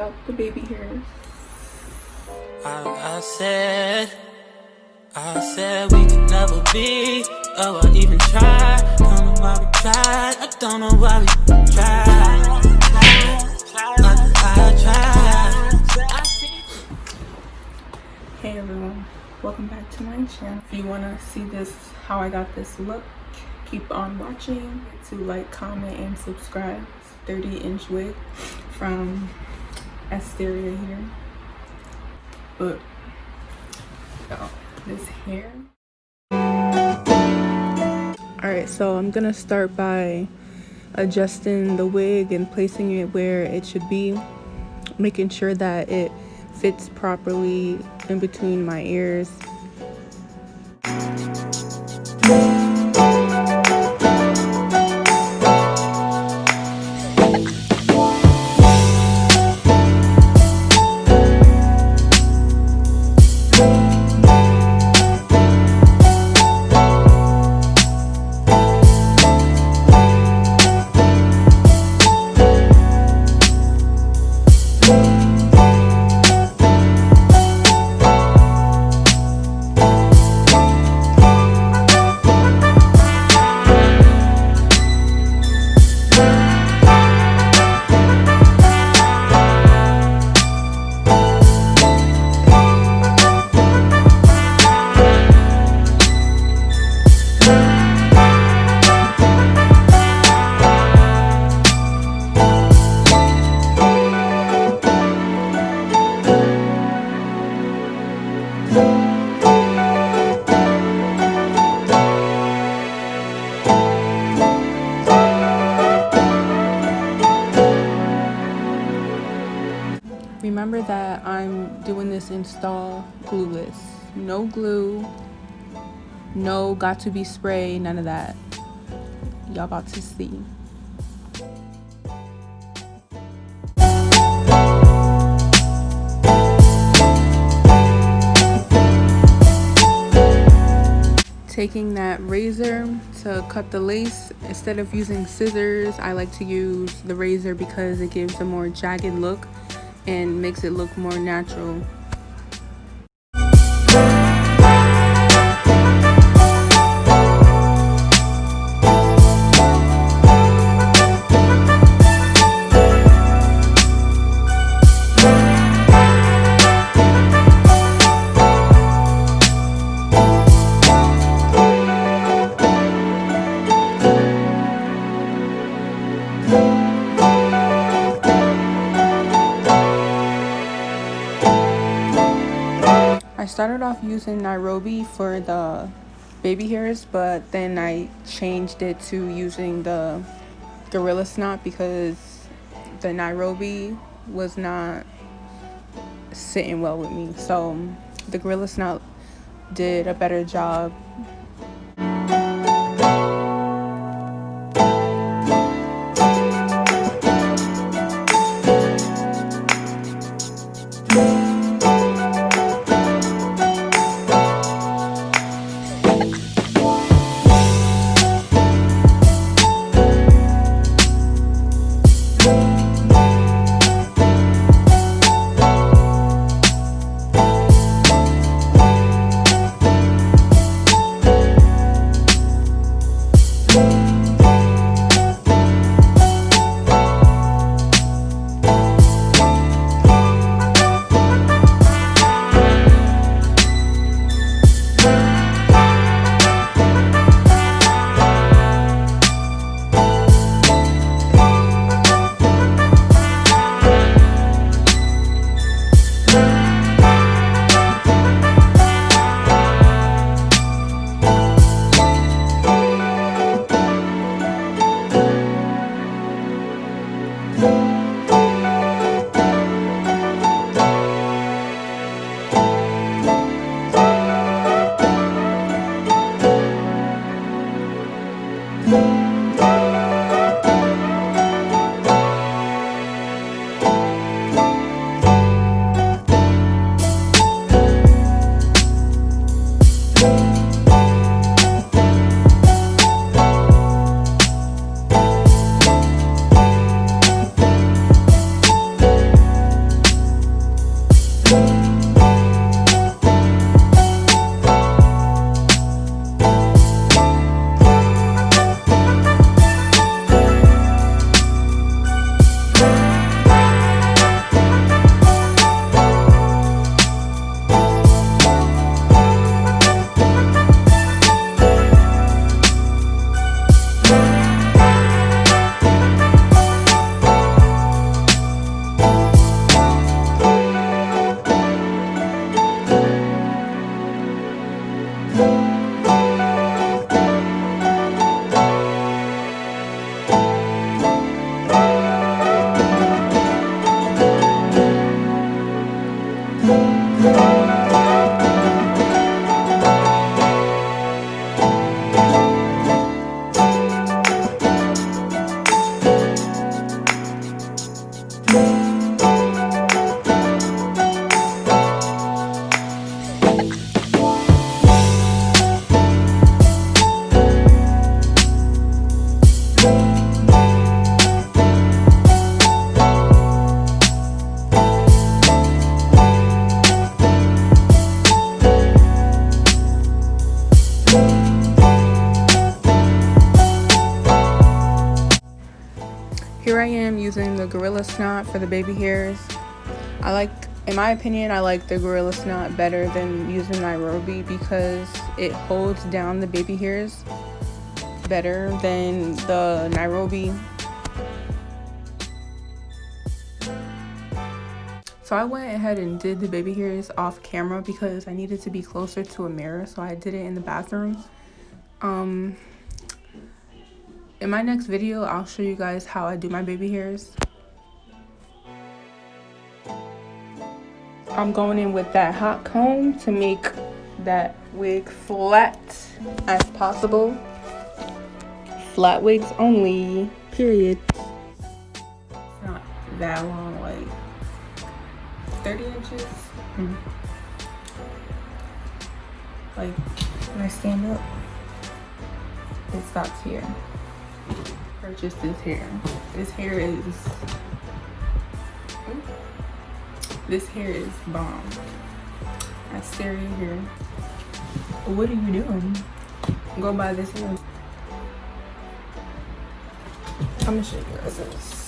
out the baby hairs. I said we could never be. Oh, I even tried. Don't know why we tried. I don't know why we tried. I tried. Hey everyone, welcome back to my channel. If you want to see this, how I got this look, keep on watching. To like, comment, and subscribe. 30-inch wig from Asteria here. But this hair. Alright, so I'm gonna start by adjusting the wig and placing it where it should be, making sure that it fits properly in between my ears. Remember that I'm doing this install glueless. No glue, no got to be spray, none of that. Y'all about to see. Taking that razor to cut the lace, instead of using scissors, I like to use the razor because it gives a more jagged look and makes it look more natural. I started off using Nairobi for the baby hairs, but then I changed it to using the Gorilla Snot because the Nairobi was not sitting well with me. So the Gorilla Snot did a better job. the Gorilla Snot for the baby hairs. In my opinion, I like the Gorilla Snot better than using Nairobi because it holds down the baby hairs better than the Nairobi. So I went ahead and did the baby hairs off camera because I needed to be closer to a mirror, so I did it in the bathroom. In my next video, I'll show you guys how I do my baby hairs. I'm going in with that hot comb to make that wig flat as possible. Flat wigs only, period. It's not that long, like 30 inches. Like when I stand up, it stops here. Purchase this hair. This hair is bomb. Asteria hair. What are you doing? Go buy this hair. I'm gonna show you guys this.